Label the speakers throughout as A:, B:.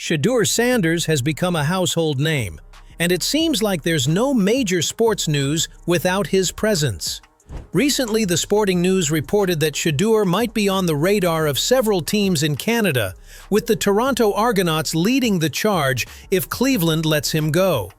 A: Shedeur Sanders has become a household name, and it seems like there's no major sports news without his presence. Recently, the Sporting News reported that Shedeur might be on the radar of several teams in Canada, with the Toronto Argonauts leading the charge if Cleveland lets him go.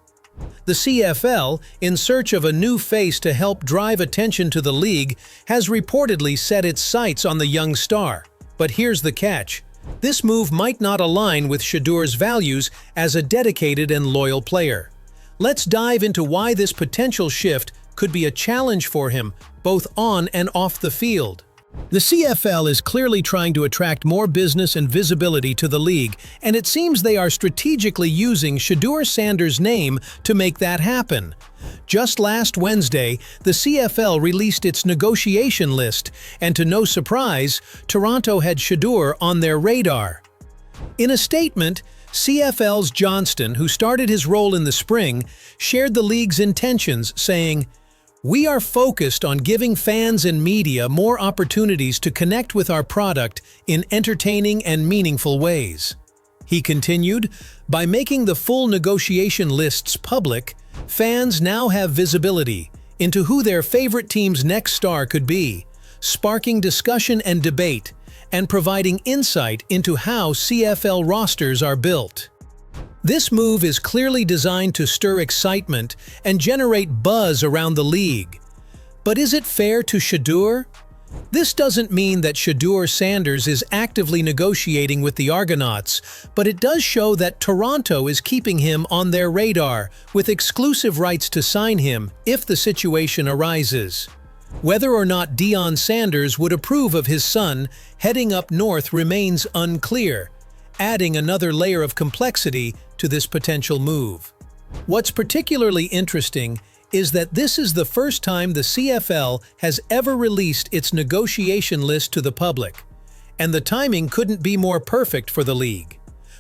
A: The CFL, in search of a new face to help drive attention to the league, has reportedly set its sights on the young star. But here's the catch. This move might not align with Shedeur's values as a dedicated and loyal player. Let's dive into why this potential shift could be a challenge for him, both on and off the field. The CFL is clearly trying to attract more business and visibility to the league, and it seems they are strategically using Shedeur Sanders' name to make that happen. Just last Wednesday, the CFL released its negotiation list, and to no surprise, Toronto had Shedeur on their radar. In a statement, CFL's Johnston, who started his role in the spring, shared the league's intentions, saying, "We are focused on giving fans and media more opportunities to connect with our product in entertaining and meaningful ways." He continued, "By making the full negotiation lists public, fans now have visibility into who their favorite team's next star could be, sparking discussion and debate, and providing insight into how CFL rosters are built." This move is clearly designed to stir excitement and generate buzz around the league. But is it fair to Shedeur? This doesn't mean that Shedeur Sanders is actively negotiating with the Argonauts, but it does show that Toronto is keeping him on their radar, with exclusive rights to sign him if the situation arises. Whether or not Deion Sanders would approve of his son heading up north remains unclear, adding another layer of complexity to this potential move. What's particularly interesting is that this is the first time the CFL has ever released its negotiation list to the public, and the timing couldn't be more perfect for the league.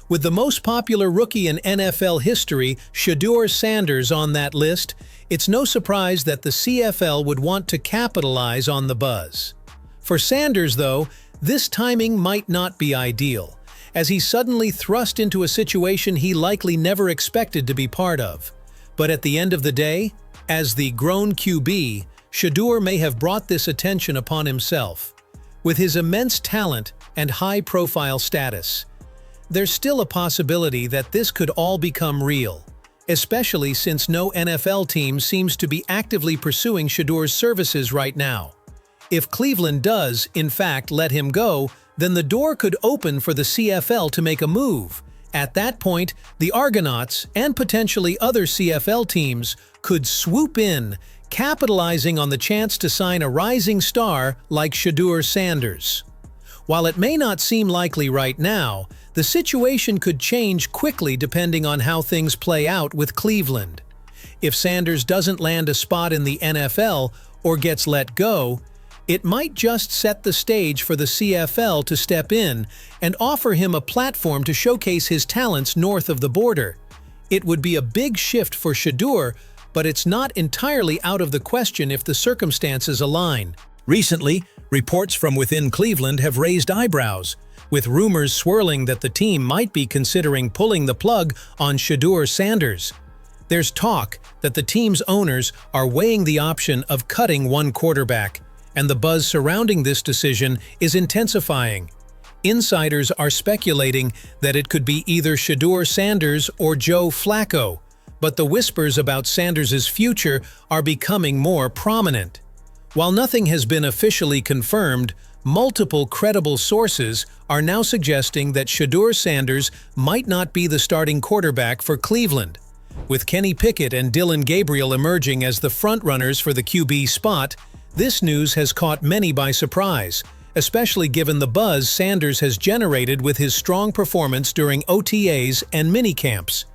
A: With the most popular rookie in NFL history, Shedeur Sanders, on that list, it's no surprise that the CFL would want to capitalize on the buzz. For Sanders, though, this timing might not be ideal, as he's suddenly thrust into a situation he likely never expected to be part of. But at the end of the day, as the grown QB, Shedeur may have brought this attention upon himself. With his immense talent and high-profile status, there's still a possibility that this could all become real, especially since no NFL team seems to be actively pursuing Shedeur's services right now. If Cleveland does, in fact, let him go, then the door could open for the CFL to make a move. At that point, the Argonauts, and potentially other CFL teams, could swoop in, capitalizing on the chance to sign a rising star like Shedeur Sanders. While it may not seem likely right now, the situation could change quickly depending on how things play out with Cleveland. If Sanders doesn't land a spot in the NFL or gets let go, it might just set the stage for the CFL to step in and offer him a platform to showcase his talents north of the border. It would be a big shift for Shedeur, but it's not entirely out of the question if the circumstances align. Recently, reports from within Cleveland have raised eyebrows, with rumors swirling that the team might be considering pulling the plug on Shedeur Sanders. There's talk that the team's owners are weighing the option of cutting one quarterback, and the buzz surrounding this decision is intensifying. Insiders are speculating that it could be either Shedeur Sanders or Joe Flacco, but the whispers about Sanders' future are becoming more prominent. While nothing has been officially confirmed, multiple credible sources are now suggesting that Shedeur Sanders might not be the starting quarterback for Cleveland. With Kenny Pickett and Dylan Gabriel emerging as the frontrunners for the QB spot, this news has caught many by surprise, especially given the buzz Sanders has generated with his strong performance during OTAs and minicamps.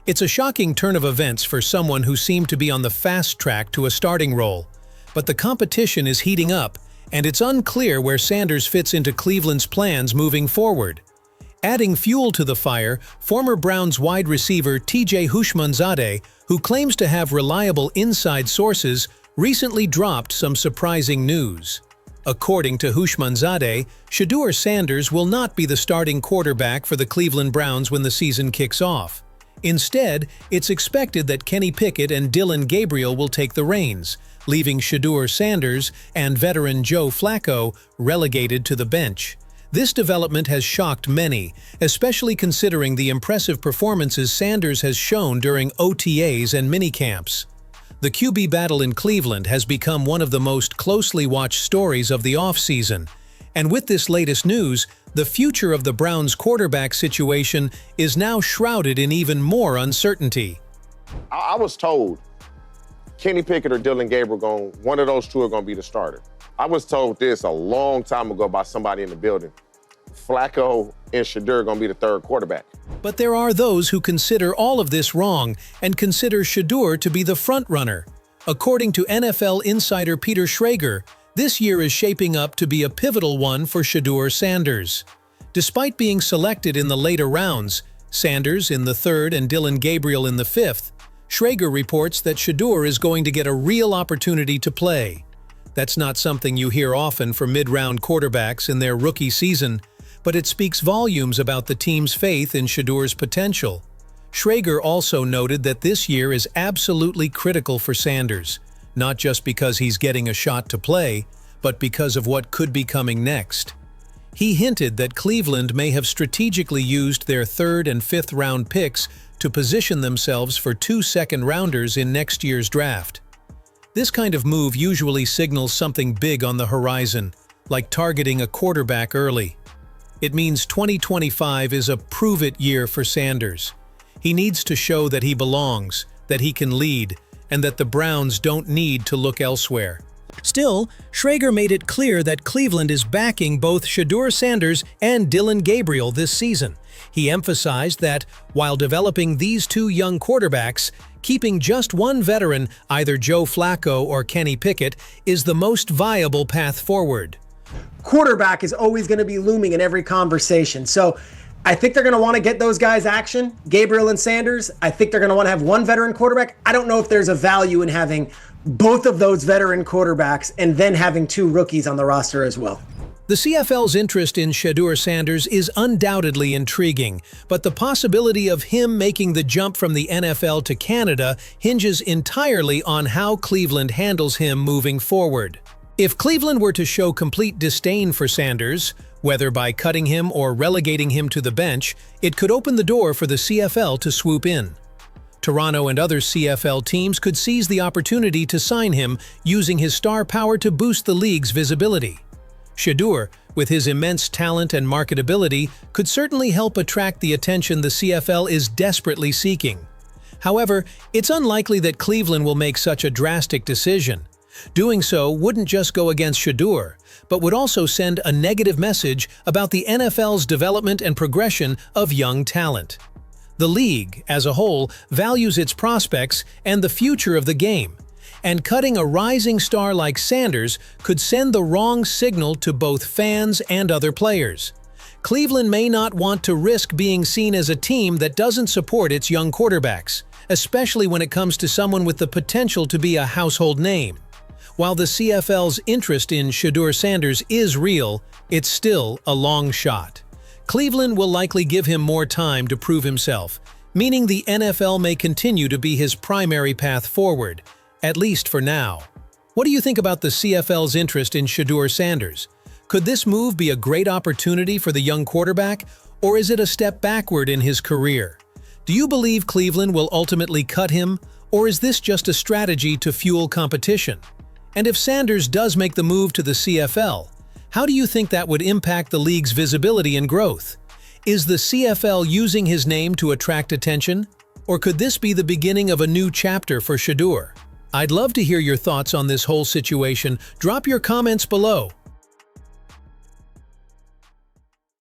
A: It's a shocking turn of events for someone who seemed to be on the fast track to a starting role, but the competition is heating up, and it's unclear where Sanders fits into Cleveland's plans moving forward. Adding fuel to the fire, former Browns wide receiver TJ Houshmandzadeh, who claims to have reliable inside sources, recently dropped some surprising news. According to Hushmanzadeh, Shedeur Sanders will not be the starting quarterback for the Cleveland Browns when the season kicks off. Instead, it's expected that Kenny Pickett and Dillon Gabriel will take the reins, leaving Shedeur Sanders and veteran Joe Flacco relegated to the bench. This development has shocked many, especially considering the impressive performances Sanders has shown during OTAs and minicamps. The QB battle in Cleveland has become one of the most closely watched stories of the offseason, and with this latest news, the future of the Browns' quarterback situation is now shrouded in even more uncertainty.
B: I was told Kenny Pickett or Dillon Gabriel, one of those two are going to be the starter. I was told this a long time ago by somebody in the building. Flacco and Shedeur are going to be the third quarterback.
A: But there are those who consider all of this wrong and consider Shedeur to be the front-runner. According to NFL insider Peter Schrager, this year is shaping up to be a pivotal one for Shedeur Sanders. Despite being selected in the later rounds, Sanders in the third and Dillon Gabriel in the fifth, Schrager reports that Shedeur is going to get a real opportunity to play. That's not something you hear often from mid-round quarterbacks in their rookie season, but it speaks volumes about the team's faith in Shedeur's potential. Schrager also noted that this year is absolutely critical for Sanders, not just because he's getting a shot to play, but because of what could be coming next. He hinted that Cleveland may have strategically used their third and fifth round picks to position themselves for 2 second-rounders in next year's draft. This kind of move usually signals something big on the horizon, like targeting a quarterback early. It means 2025 is a prove-it year for Sanders. He needs to show that he belongs, that he can lead, and that the Browns don't need to look elsewhere. Still, Schrager made it clear that Cleveland is backing both Shedeur Sanders and Dillon Gabriel this season. He emphasized that, while developing these two young quarterbacks, keeping just one veteran, either Joe Flacco or Kenny Pickett, is the most viable path forward.
C: Quarterback is always going to be looming in every conversation. So I think they're going to want to get those guys action, Gabriel and Sanders. I think they're going to want to have one veteran quarterback. I don't know if there's a value in having both of those veteran quarterbacks and then having two rookies on the roster as well.
A: The CFL's interest in Shedeur Sanders is undoubtedly intriguing, but the possibility of him making the jump from the NFL to Canada hinges entirely on how Cleveland handles him moving forward. If Cleveland were to show complete disdain for Sanders, whether by cutting him or relegating him to the bench, it could open the door for the CFL to swoop in. Toronto and other CFL teams could seize the opportunity to sign him, using his star power to boost the league's visibility. Shedeur, with his immense talent and marketability, could certainly help attract the attention the CFL is desperately seeking. However, it's unlikely that Cleveland will make such a drastic decision. Doing so wouldn't just go against Shedeur, but would also send a negative message about the NFL's development and progression of young talent. The league, as a whole, values its prospects and the future of the game, and cutting a rising star like Sanders could send the wrong signal to both fans and other players. Cleveland may not want to risk being seen as a team that doesn't support its young quarterbacks, especially when it comes to someone with the potential to be a household name. While the CFL's interest in Shedeur Sanders is real, it's still a long shot. Cleveland will likely give him more time to prove himself, meaning the NFL may continue to be his primary path forward, at least for now. What do you think about the CFL's interest in Shedeur Sanders? Could this move be a great opportunity for the young quarterback, or is it a step backward in his career? Do you believe Cleveland will ultimately cut him, or is this just a strategy to fuel competition? And if Sanders does make the move to the CFL, how do you think that would impact the league's visibility and growth? Is the CFL using his name to attract attention? Or could this be the beginning of a new chapter for Shedeur? I'd love to hear your thoughts on this whole situation. Drop your comments below.